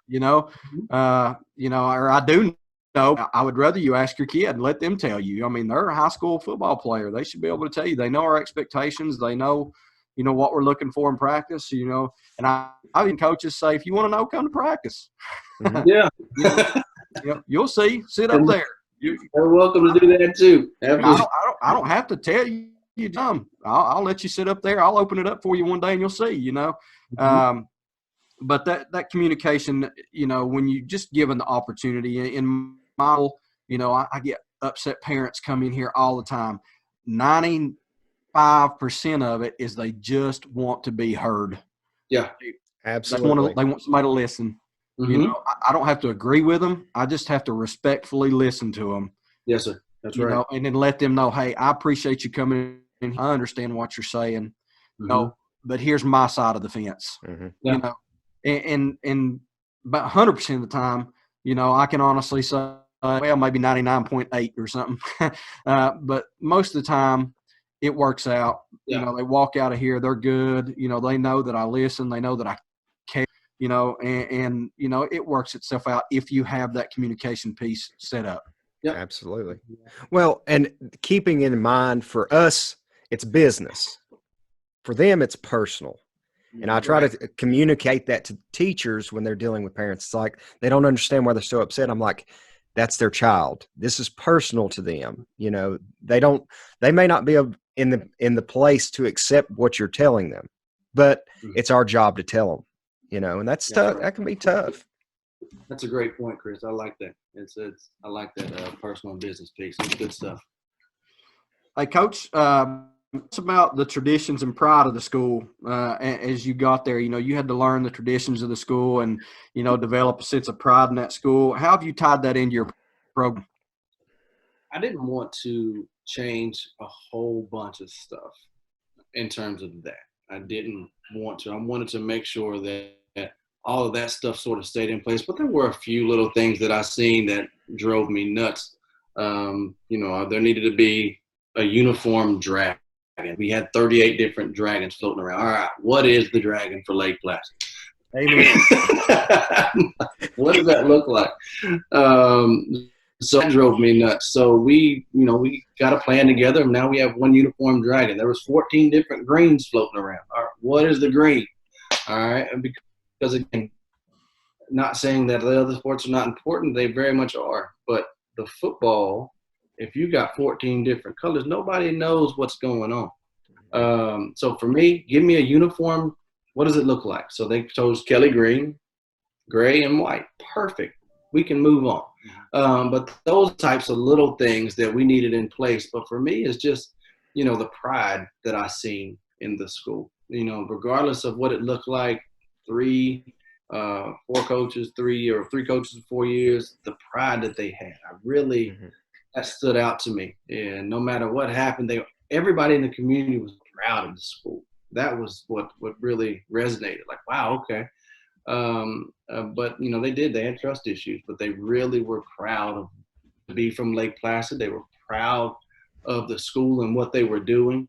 Or I do know. I would rather you ask your kid and let them tell you. I mean, they're a high school football player. They should be able to tell you. They know our expectations. They know, what we're looking for in practice. And I've seen coaches say, if you want to know, come to practice. Yeah. You'll see. Sit up there. You're welcome to do that too. I don't have to tell you. I'll let you sit up there. I'll open it up for you one day, and you'll see. But that communication, when you just given the opportunity, in my, I get upset parents come in here all the time. 95% of it is they just want to be heard. Yeah, absolutely. They want somebody to listen. I don't have to agree with them. I just have to respectfully listen to them. Yes, sir. That's right. And then let them know, hey, I appreciate you coming in. I understand what you're saying. But here's my side of the fence. Yeah. And about 100% of the time, I can honestly say, well, maybe 99.8 or something. But most of the time, it works out. Yeah. They walk out of here, they're good. They know that I listen. They know that I care. And it works itself out if you have that communication piece set up. Yep. Absolutely. Well, and keeping in mind, for us, it's business. For them, it's personal. And I try to communicate that to teachers when they're dealing with parents. It's like they don't understand why they're so upset. I'm like, that's their child. This is personal to them. They may not be in the place to accept what you're telling them, but it's our job to tell them, and that's tough. Right. That can be tough. That's a great point, Chris. I like that. I like that personal and business piece. It's good stuff. Hey, Coach, it's about the traditions and pride of the school. As you got there, you had to learn the traditions of the school and, develop a sense of pride in that school. How have you tied that into your program? I didn't want to change a whole bunch of stuff in terms of that. I didn't want to. I wanted to make sure that all of that stuff sort of stayed in place. But there were a few little things that I seen that drove me nuts. There needed to be a uniform dragon. We had 38 different dragons floating around. All right, what is the dragon for Lake Placid? Amen. What does that look like? So that drove me nuts. So we got a plan together, and now we have one uniform dragon. There was 14 different greens floating around. All right, what is the green? All right, and because again, not saying that the other sports are not important, they very much are. But the football, if you got 14 different colors, nobody knows what's going on. So for me, give me a uniform. What does it look like? So they chose Kelly green, gray, and white. Perfect. We can move on. But those types of little things that we needed in place. But for me, it's just, the pride that I seen in the school. Regardless of what it looked like, 3 coaches in 4 years, the pride that they had. That stood out to me. And no matter what happened, everybody in the community was proud of the school. That was what really resonated. Like, wow, okay. But they had trust issues, but they really were proud to be from Lake Placid. They were proud of the school and what they were doing.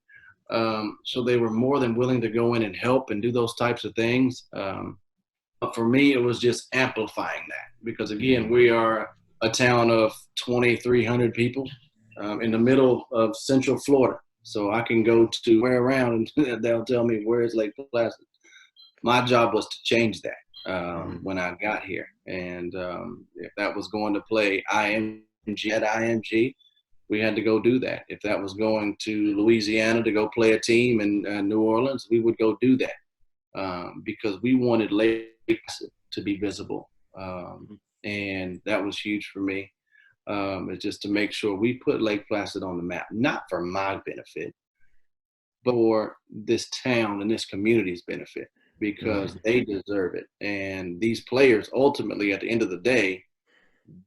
So they were more than willing to go in and help and do those types of things. But for me, it was just amplifying that, because again, we are a town of 2,300 people in the middle of Central Florida. So I can go to where around and they'll tell me, where's Lake Placid? My job was to change that when I got here. And if that was going to play IMG at IMG, we had to go do that. If that was going to Louisiana to go play a team in New Orleans, we would go do that because we wanted Lake Placid to be visible. And that was huge for me. It's just to make sure we put Lake Placid on the map, not for my benefit, but for this town and this community's benefit, because they deserve it. And these players, ultimately, at the end of the day,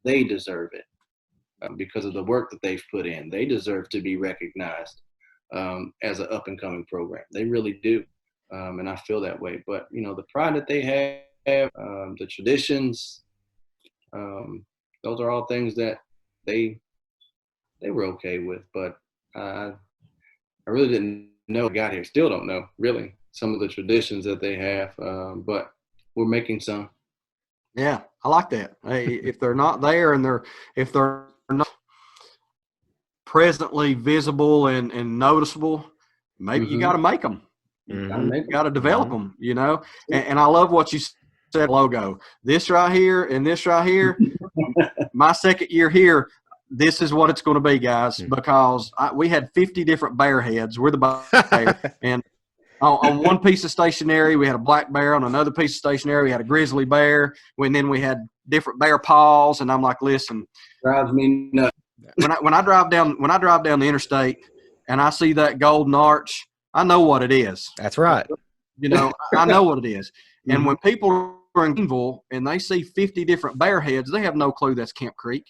they deserve it because of the work that they've put in. They deserve to be recognized as an up-and-coming program. They really do. And I feel that way. But, the pride that they have, the traditions, those are all things that they were okay with. But I really didn't know I got here. Still don't know, really, some of the traditions that they have. But we're making some. Yeah, I like that. Hey, if they're not there and if they're not presently visible and noticeable, maybe you got to make them. You got to develop them, And I love what you said, logo. This right here and this right here, my second year here, this is what it's going to be, guys, because we had 50 different bear heads. We're the bear. And on one piece of stationery, we had a black bear. On another piece of stationery, we had a grizzly bear. And then we had different bear paws. And I'm like, listen, drives me nuts. When I drive down the interstate and I see that golden arch, I know what it is. That's right. I know what it is. And when people are in Greenville and they see 50 different bear heads, they have no clue that's Camp Creek.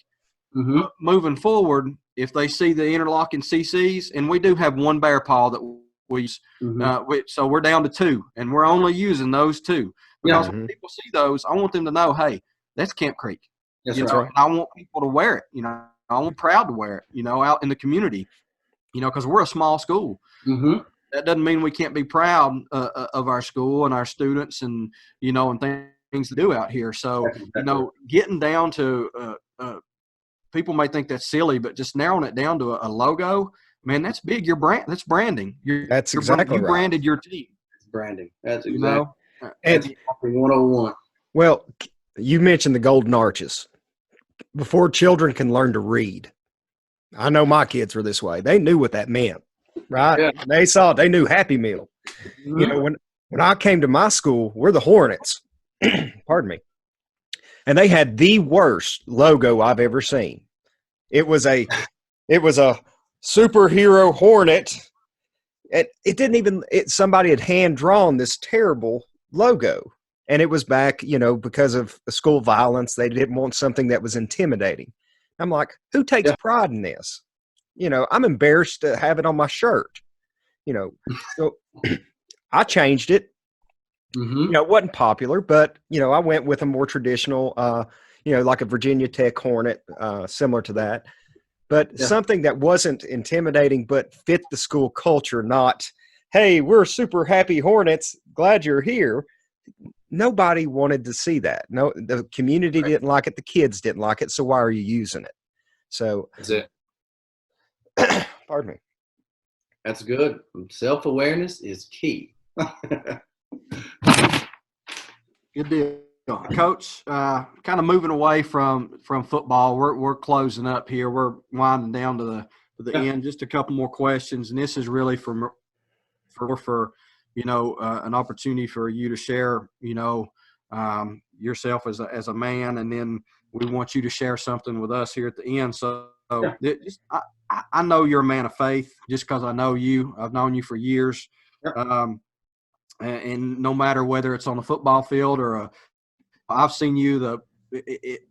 Moving forward, if they see the interlocking CCs, and we do have one bear paw that we use, so we're down to 2, and we're only using those 2. Because when people see those, I want them to know, hey, that's Camp Creek. That's right. And I want people to wear it. I want proud to wear it, out in the community, because we're a small school. That doesn't mean we can't be proud of our school and our students and, and things to do out here. So, getting down to people may think that's silly, but just narrowing it down to a logo, man, that's big. Your brand, that's branding. That's exactly you right. branded your team. It's branding. That's exactly. And 101. Well, you mentioned the golden arches. Before children can learn to read, I know my kids were this way. They knew what that meant, right? Yeah. They knew Happy Meal. When I came to my school, we're the Hornets. Pardon me. And they had the worst logo I've ever seen. It was a superhero hornet. Somebody had hand drawn this terrible logo. And it was back, because of the school violence, they didn't want something that was intimidating. I'm like, who takes pride in this? I'm embarrassed to have it on my shirt. So I changed it. It wasn't popular, but I went with a more traditional, like a Virginia Tech Hornet, similar to that, but something that wasn't intimidating, but fit the school culture. Not, hey, we're super happy Hornets, glad you're here. Nobody wanted to see that. No, the community didn't like it. The kids didn't like it. So why are you using it? So That's it. Pardon me. That's good. Self-awareness is key. Good deal. Coach, kind of moving away from football, we're closing up here. We're winding down to the end. Just a couple more questions, and this is really for an opportunity for you to share, yourself as a man, and then we want you to share something with us here at the end. So I know you're a man of faith just because I know you. I've known you for years. And no matter whether it's on a football field or I've seen you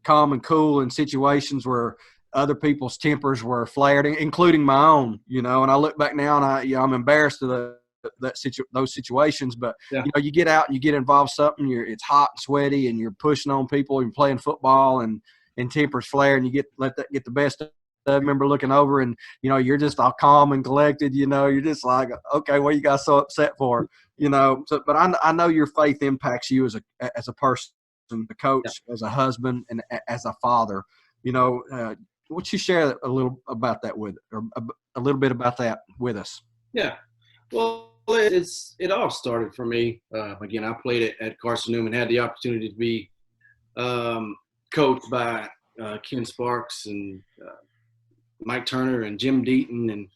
calm and cool in situations where other people's tempers were flared, including my own, and I look back now and I'm embarrassed of those situations, but you get out and you get involved in something, it's hot and sweaty and you're pushing on people and playing football and tempers flare and let that get the best of. I remember looking over and, you're just all calm and collected, you're just like, okay, what are you guys so upset for? But I know your faith impacts you as a person, a coach, as a husband, and as a father. Would you share a little about that a little bit about that with us? Yeah. Well, it all started for me. Again, I played at Carson Newman, had the opportunity to be coached by Ken Sparks and Mike Turner and Jim Deaton. And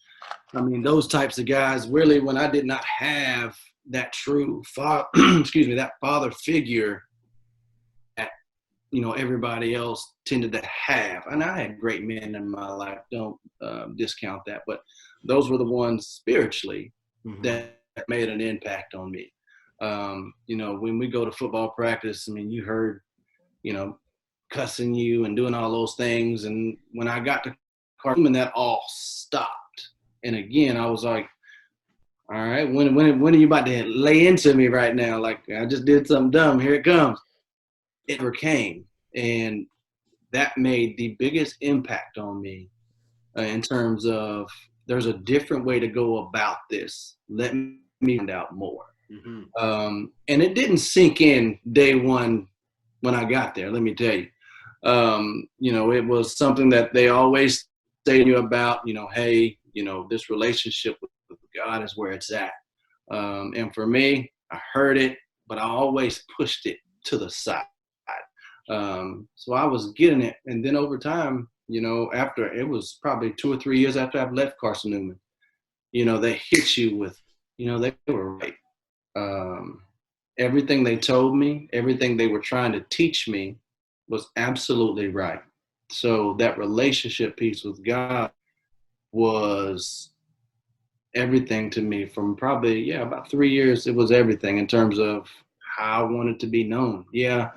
I mean, those types of guys really, when I did not have that true that father figure that, everybody else tended to have. And I had great men in my life. Don't discount that. But those were the ones spiritually that made an impact on me. When we go to football practice, I mean, you heard, cussing you and doing all those things. And when I got to Carson, that all stopped. And again, I was like, all right, when are you about to lay into me right now? Like, I just did something dumb. Here it comes. It never came. And that made the biggest impact on me in terms of there's a different way to go about this. Let me find out more. And it didn't sink in day one when I got there, let me tell you. It was something that they always say to you about, hey, this relationship with God is where it's at. And for me, I heard it, but I always pushed it to the side. So I was getting it. And then over time, after it was probably 2 or 3 years after I've left Carson Newman, they hit you with, they were right. Everything they told me, everything they were trying to teach me was absolutely right. So that relationship piece with God was everything to me from probably, about 3 years. It was everything in terms of how I wanted to be known. Yeah,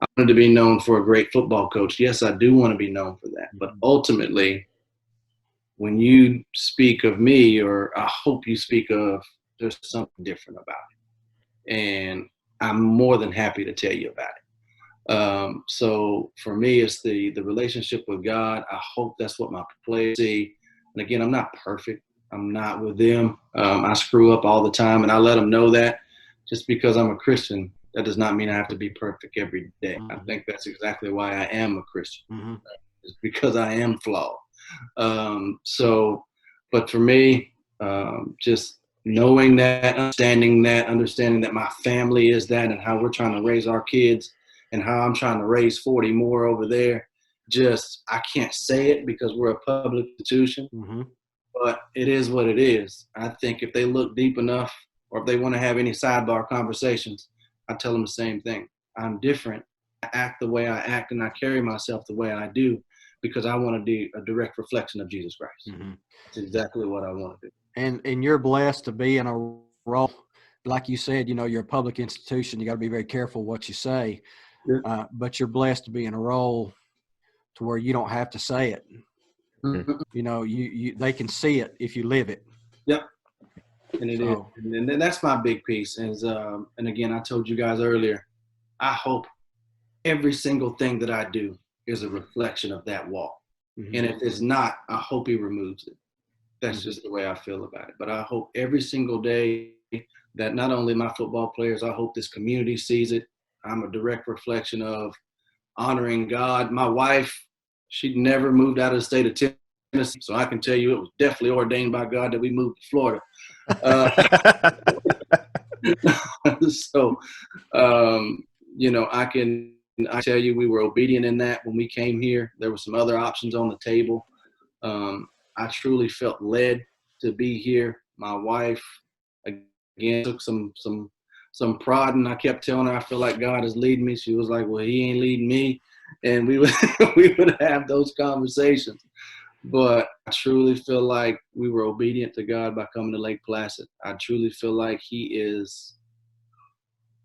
I wanted to be known for a great football coach. Yes, I do want to be known for that. But ultimately, when you speak of me, or I hope you speak of, there's something different about it. And I'm more than happy to tell you about it. So for me, it's the relationship with God. I hope that's what my players see. And again, I'm not perfect. I'm not with them. I screw up all the time, and I let them know that. Just because I'm a Christian, that does not mean I have to be perfect every day. I think that's exactly why I am a Christian. It's because I am flawed. But for me, just knowing that, understanding that my family is that, and how we're trying to raise our kids, and how I'm trying to raise 40 more over there. I can't say it because we're a public institution, but it is what it is. I think if they look deep enough, or if they want to have any sidebar conversations, I tell them the same thing. I'm different. I act the way I act, and I carry myself the way I do because I want to be a direct reflection of Jesus Christ. That's exactly what I want to do. And you're blessed to be in a role, like you said, you're a public institution. You got to be very careful what you say, but you're blessed to be in a role to where you don't have to say it. You they can see it if you live it. Yep. And it is, So, and then that's my big piece. And again, I told you guys earlier, I hope every single thing that I do is a reflection of that walk. mhm. And if it's not, I hope he removes it. That's Mhm. just the way I feel about it. But I hope every single day that not only my football players, I hope this community sees it. I'm a direct reflection of honoring God. My wife, she'd never moved out of the state of Tennessee, so I can tell you it was definitely ordained by God that we moved to Florida. Uh, so, um, you know, I tell you, we were obedient in that when we came here. There were some other options on the table. Um, I truly felt led to be here. My wife, again, took some pride, and I kept telling her I feel like God is leading me. She was like, "Well, He ain't leading me," and we would we would have those conversations. But I truly feel like we were obedient to God by coming to Lake Placid. I truly feel like He is.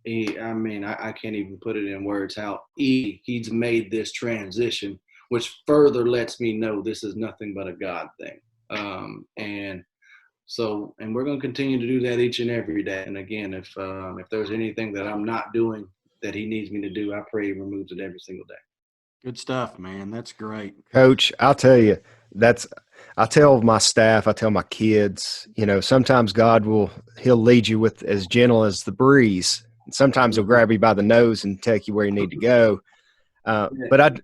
I mean, I can't even put it in words how he's made this transition, which further lets me know this is nothing but a God thing. And so, and we're going to continue to do that each and every day. And again, if there's anything that I'm not doing that he needs me to do, I pray he removes it every single day. Good stuff, man. That's great. Coach, I'll tell you, I tell my staff, I tell my kids, you know, sometimes he'll lead you with as gentle as the breeze. Sometimes he'll grab you by the nose and take you where you need to go. But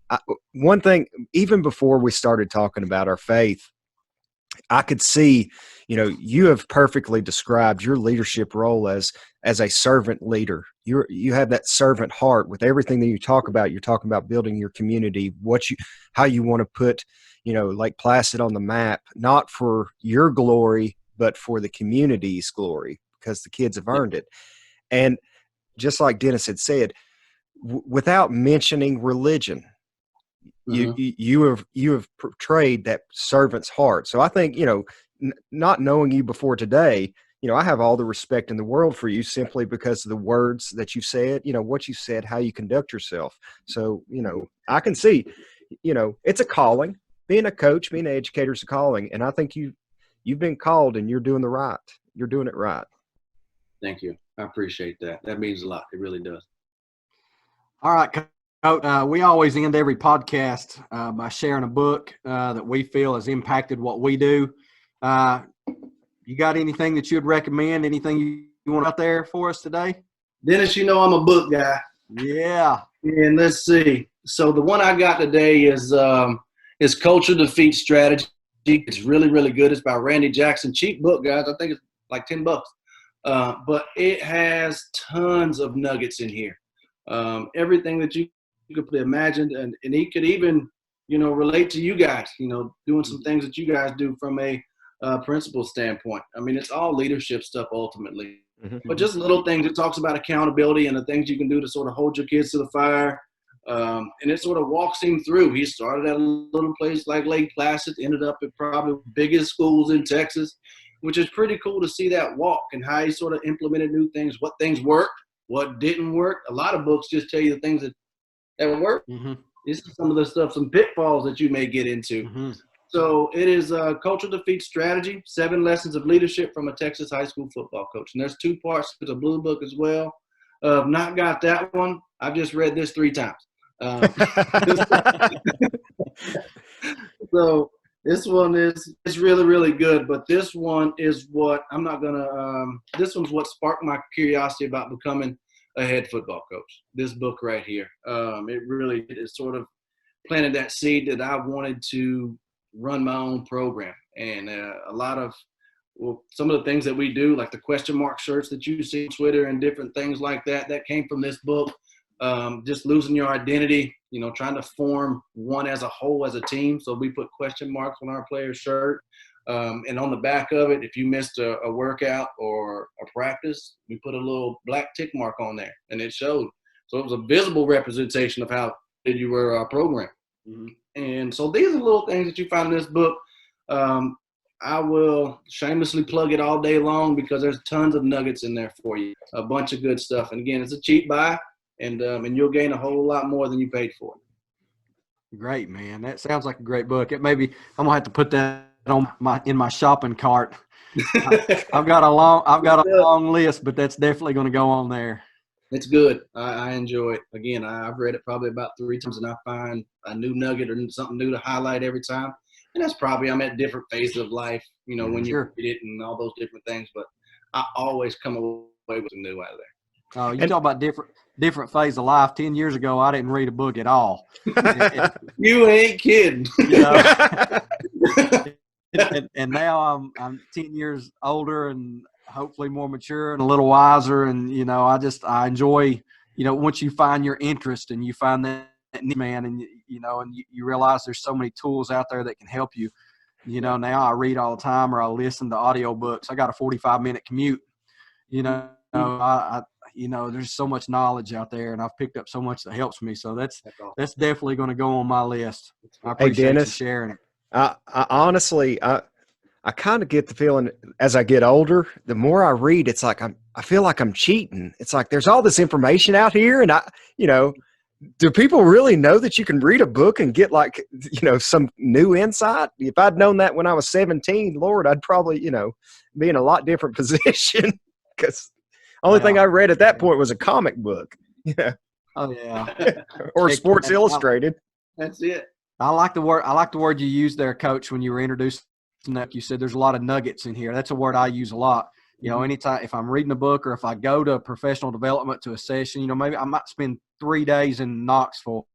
one thing, even before we started talking about our faith, I could see, you know, you have perfectly described your leadership role as a servant leader. You have that servant heart with everything that you talk about. You're talking about building your community, how you want to put, you know, Lake Placid on the map, not for your glory, but for the community's glory, because the kids have earned it. And just like Dennis had said, without mentioning religion, you have portrayed that servant's heart. So I think, you know, not knowing you before today, you know, I have all the respect in the world for you simply because of the words that you said, you know, what you said, how you conduct yourself. So, you know, I can see, you know, it's a calling. Being a coach, being an educator is a calling, and I think you've been called, and you're doing it right. Thank you. I appreciate that. That means a lot. It really does. All right, Coach. We always end every podcast by sharing a book that we feel has impacted what we do. You got anything that you'd recommend? Anything you want out there for us today? Dennis, you know I'm a book guy. Yeah. And let's see. So the one I got today is Culture Defeats Strategy. It's really, really good. It's by Randy Jackson. Cheap book, guys. I think it's like $10. But it has tons of nuggets in here. Everything that you could imagine, and he could even, you know, relate to you guys, you know, doing some things that you guys do from a principal standpoint. I mean, it's all leadership stuff ultimately. Mm-hmm. But just little things. It talks about accountability and the things you can do to sort of hold your kids to the fire. And it sort of walks him through. He started at a little place like Lake Placid, ended up at probably the biggest schools in Texas, which is pretty cool to see that walk and how he sort of implemented new things, what things worked, what didn't work. A lot of books just tell you the things that work. Mm-hmm. This is some of the stuff, some pitfalls that you may get into. Mm-hmm. So it is Culture Defeats Strategy, 7 Lessons of Leadership from a Texas High School Football Coach. And there's 2 parts. There's a blue book as well. Not got that one. I've just read this 3 times. So this one is really, really good. But this one is what I'm not going to this one's what sparked my curiosity about becoming a head football coach. This book right here. It sort of planted that seed that I wanted to run my own program. And some of the things that we do, like the question mark shirts that you see on Twitter and different things like that, that came from this book. Just losing your identity, you know, trying to form one as a whole, as a team. So we put question marks on our player's shirt. And on the back of it, if you missed a workout or a practice, we put a little black tick mark on there, and it showed. So it was a visible representation of how good you were our program. Mm-hmm. And so these are little things that you find in this book. I will shamelessly plug it all day long because there's tons of nuggets in there for you, a bunch of good stuff. And again, it's a cheap buy, and you'll gain a whole lot more than you paid for it. Great, man. That sounds like a great book. I'm gonna have to put that on in my shopping cart I've got a long list, but that's definitely going to go on there. It's good. I enjoy it. Again, I've read it probably about 3 times, and I find a new nugget or something new to highlight every time. And that's probably, I'm at different phases of life, you know, when you Sure. read it and all those different things. But I always come away with something new out of there. Oh, you talk about different phase of life. 10 years ago, I didn't read a book at all. You ain't kidding. You know, and now I'm 10 years older and hopefully more mature and a little wiser. And, you know, I enjoy, you know, once you find your interest and you find that niche, man, and, you know, and you realize there's so many tools out there that can help you. You know, now I read all the time or I listen to audiobooks. I got a 45-minute commute. You know, you know, there's so much knowledge out there, and I've picked up so much that helps me. So that's definitely going to go on my list. I appreciate you sharing it. I honestly, I kind of get the feeling as I get older, the more I read, it's like I feel like I'm cheating. It's like there's all this information out here, and you know, do people really know that you can read a book and get, like, you know, some new insight? If I'd known that when I was 17, Lord, I'd probably, you know, be in a lot different position, because only thing I read at that point was a comic book. Yeah. Oh yeah. Or Sports Illustrated. That's it. I like the word you used there, Coach, when you were introducing that. You said there's a lot of nuggets in here. That's a word I use a lot. You know, anytime if I'm reading a book or if I go to professional development to a session, you know, maybe I might spend 3 days in Knoxville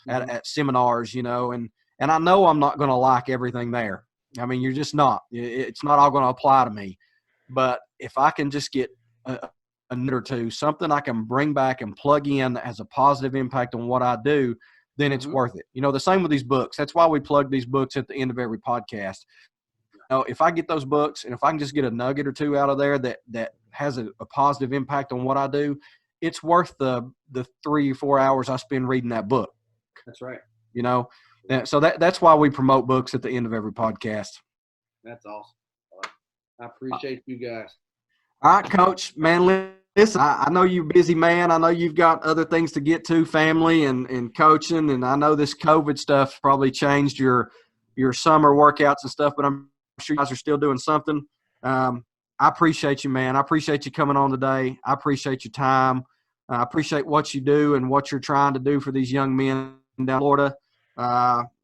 at seminars, you know, and I know I'm not going to like everything there. I mean, you're just not. It's not all going to apply to me. But if I can just get a minute or two, something I can bring back and plug in that has a positive impact on what I do, then it's worth it. You know, the same with these books. That's why we plug these books at the end of every podcast. You know, if I get those books and if I can just get a nugget or two out of there that has a positive impact on what I do, it's worth the 3 or 4 hours I spend reading that book. That's right. You know, so that's why we promote books at the end of every podcast. That's awesome. I appreciate you guys. All right, Coach, man, listen, I know you're a busy man. I know you've got other things to get to, family and coaching, and I know this COVID stuff probably changed your summer workouts and stuff, but I'm sure you guys are still doing something. I appreciate you, man. I appreciate you coming on today. I appreciate your time. I appreciate what you do and what you're trying to do for these young men down in Florida.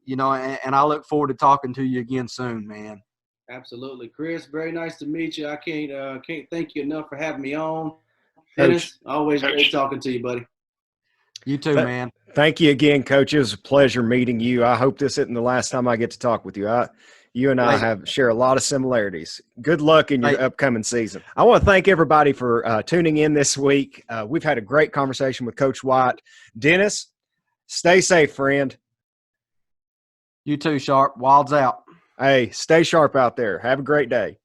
You know, and I look forward to talking to you again soon, man. Absolutely. Chris, very nice to meet you. I can't thank you enough for having me on. Dennis, always great talking to you, buddy. You too, man. Thank you again, Coach. It was a pleasure meeting you. I hope this isn't the last time I get to talk with you. You and I share a lot of similarities. Good luck in your upcoming season. I want to thank everybody for tuning in this week. We've had a great conversation with Coach White. Dennis, stay safe, friend. You too, Sharp. Wild's out. Hey, stay sharp out there. Have a great day.